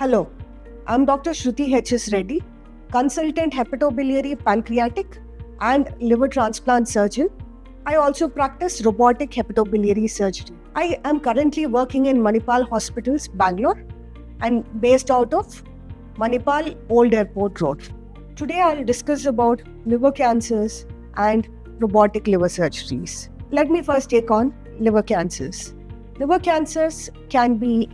Hello, I'm Dr. Shruti H.S. Reddy, consultant hepatobiliary pancreatic and liver transplant surgeon. I also practice robotic hepatobiliary surgery. I am currently working in Manipal Hospitals, Bangalore, and based out of Manipal Old Airport Road. Today I'll discuss about liver cancers and robotic liver surgeries. Let me first take on liver cancers. Liver cancers can be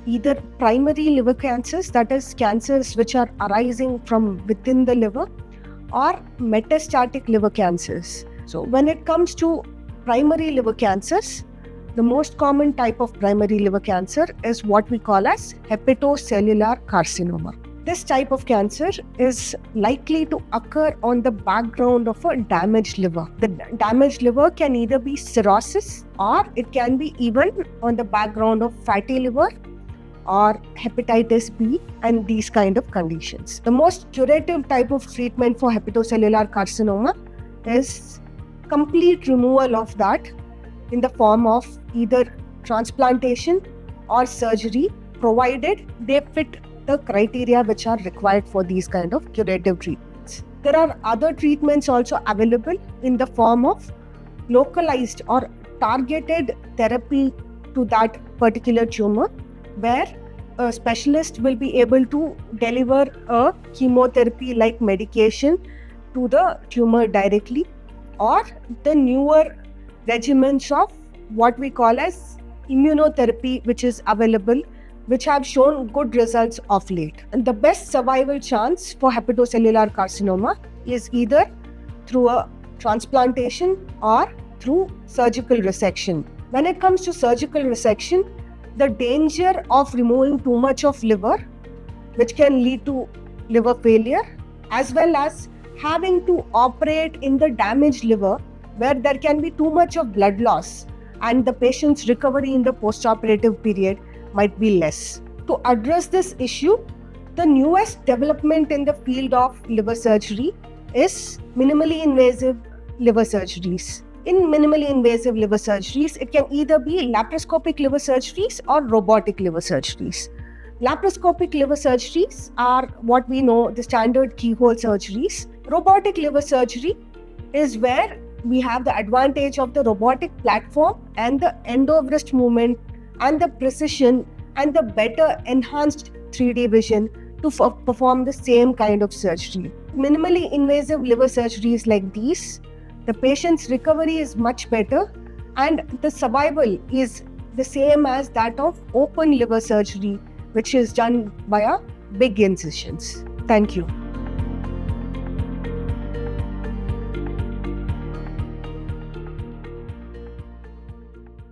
either primary liver cancers, that is cancers which are arising from within the liver, or metastatic liver cancers. So when it comes to primary liver cancers, the most common type of primary liver cancer is what we call as hepatocellular carcinoma. This type of cancer is likely to occur on the background of a damaged liver. The damaged liver can either be cirrhosis, or it can be even on the background of fatty liver or hepatitis B and these kind of conditions. The most curative type of treatment for hepatocellular carcinoma is complete removal of that in the form of either transplantation or surgery, provided they fit the criteria which are required for these kind of curative treatments. There are other treatments also available in the form of localized or targeted therapy to that particular tumor, where a specialist will be able to deliver a chemotherapy-like medication to the tumor directly, or the newer regimens of what we call as immunotherapy, which is available, which have shown good results of late. And the best survival chance for hepatocellular carcinoma is either through a transplantation or through surgical resection. When it comes to surgical resection, the danger of removing too much of liver, which can lead to liver failure, as well as having to operate in the damaged liver, where there can be too much of blood loss and the patient's recovery in the postoperative period might be less. To address this issue, the newest development in the field of liver surgery is minimally invasive liver surgeries. In minimally invasive liver surgeries, it can either be laparoscopic liver surgeries or robotic liver surgeries. Laparoscopic liver surgeries are what we know the standard keyhole surgeries. Robotic liver surgery is where we have the advantage of the robotic platform and the endowrist movement and the precision and the better enhanced 3D vision to perform the same kind of surgery. Minimally invasive liver surgeries like these, the patient's recovery is much better and the survival is the same as that of open liver surgery, which is done via big incisions. Thank you.